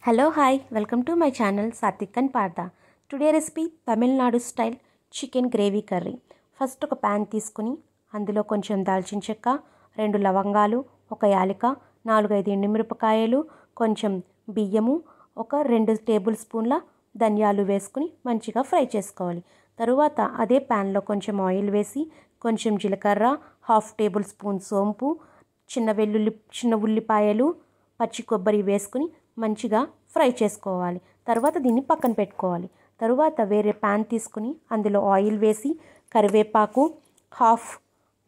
Hello, hi, welcome to my channel Satvik and Partha. Today recipe Tamil Nadu style chicken gravy curry. First ఒక pan తీసుకుని అందులో కొంచెం దాల్చిన చెక్క, 2 లవంగాలు, ఒక యాలక, 4-5 ఎండుమిరపకాయలు, కొంచెం బియ్యము, ఒక 2 టేబుల్ స్పూన్ల ధనియాలు వేసుకుని మంచిగా ఫ్రై చేసుకోవాలి. తరువాత అదే ప్యాన్లో కొంచెం ఆయిల్ వేసి కొంచెం జీలకర్ర, 1/2 టేబుల్ స్పూన్ సోంపు, చిన్న ఉల్లిపాయలు, పచ్చి కొబ్బరి వేసుకుని మంచిగా ఫ్రై చేసుకోవాలి. తర్వాత దీన్ని పక్కన పెట్టుకోవాలి. తరువాత వేరే ప్యాన్ తీసుకుని అందులో ఆయిల్ వేసి కరివేపాకు, 1/2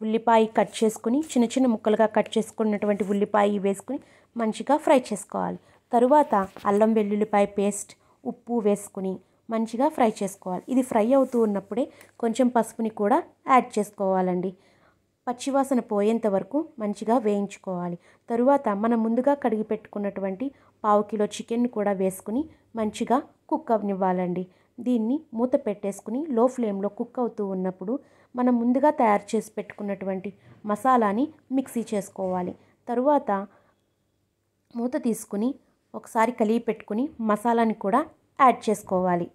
ఉల్లిపాయ కట్ చేసుకుని చిన్న చిన్న ముక్కలుగా కట్ చేసుకున్నటువంటి ఉల్లిపాయ వేసుకుని మంచిగా ఫ్రై చేసుకోవాలి. తరువాత అల్లం వెల్లుల్లిపాయ పేస్ట్, ఉప్పు వేసుకుని మంచిగా ఫ్రై చేసుకోవాలి. ఇది ఫ్రై అవుతూ ఉన్నప్పుడే కొంచెం పసుపుని కూడా యాడ్ చేసుకోవాలండి. పచ్చివాసన పోయేంత వరకు మంచిగా వేయించుకోవాలి. తరువాత మనం ముందుగా కడిగి పెట్టుకున్నటువంటి 1/2 కిలో చికెన్ కూడా వేసుకుని మంచిగా కుక్ అవ్వనివ్వాలండి. దీన్ని మూత పెట్టేసుకుని లో ఫ్లేమ్లో కుక్ అవుతూ ఉన్నప్పుడు మనం ముందుగా తయారు చేసి పెట్టుకున్నటువంటి మసాలాని మిక్సీ చేసుకోవాలి. తరువాత మూత తీసుకుని ఒకసారి కలిపి పెట్టుకుని మసాలాని కూడా యాడ్ చేసుకోవాలి.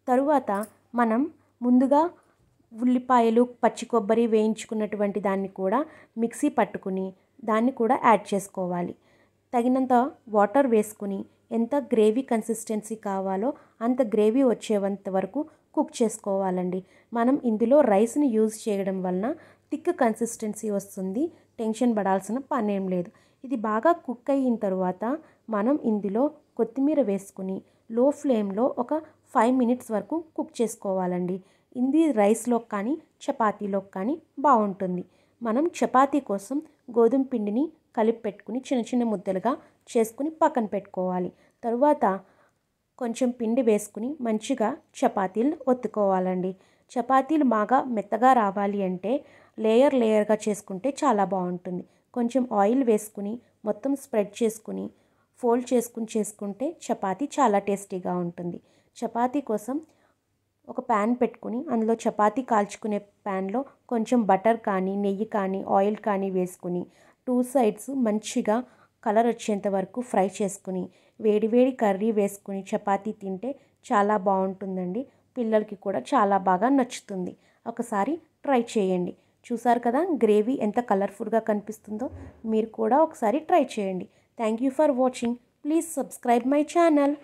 తరువాత మనం ముందుగా ఉల్లిపాయలు, పచ్చి కొబ్బరి వేయించుకున్నటువంటి దాన్ని కూడా మిక్సీ పట్టుకుని దాన్ని కూడా యాడ్ చేసుకోవాలి. తగినంత వాటర్ వేసుకుని ఎంత గ్రేవీ కన్సిస్టెన్సీ కావాలో అంత గ్రేవీ వచ్చేంత వరకు కుక్ చేసుకోవాలండి. మనం ఇందులో రైస్ని యూజ్ చేయడం వలన థిక్ కన్సిస్టెన్సీ వస్తుంది. టెన్షన్ పడాల్సిన పనేం లేదు. ఇది బాగా కుక్ అయిన తర్వాత మనం ఇందులో కొత్తిమీర వేసుకుని లో ఫ్లేమ్లో ఒక 5 మినిట్స్ వరకు కుక్ చేసుకోవాలండి. ఇది రైస్లో కానీ చపాతీలో కానీ బాగుంటుంది. మనం చపాతీ కోసం గోధుమ పిండిని కలిపి పెట్టుకుని చిన్న చిన్న ముద్దలుగా చేసుకుని పక్కన పెట్టుకోవాలి. తరువాత కొంచెం పిండి వేసుకుని మంచిగా చపాతీలు ఒత్తుకోవాలండి. చపాతీలు బాగా మెత్తగా రావాలి అంటే లేయర్గా చేసుకుంటే చాలా బాగుంటుంది. కొంచెం ఆయిల్ వేసుకుని మొత్తం స్ప్రెడ్ చేసుకుని ఫోల్డ్ చేసుకుంటే చపాతీ చాలా టేస్టీగా ఉంటుంది. చపాతీ కోసం ఒక ప్యాన్ పెట్టుకుని అందులో చపాతీ కాల్చుకునే ప్యాన్లో కొంచెం బటర్ కానీ, నెయ్యి కానీ, ఆయిల్ కానీ వేసుకుని 2 సైడ్స్ మంచిగా కలర్ వచ్చేంత వరకు ఫ్రై చేసుకుని వేడివేడి కర్రీ వేసుకుని చపాతీ తింటే చాలా బాగుంటుందండి. పిల్లలకి కూడా చాలా బాగా నచ్చుతుంది. ఒకసారి ట్రై చేయండి. చూసారు కదా గ్రేవీ ఎంత కలర్ఫుల్గా కనిపిస్తుందో. మీరు కూడా ఒకసారి ట్రై చేయండి. Thank you for watching. Please subscribe my channel.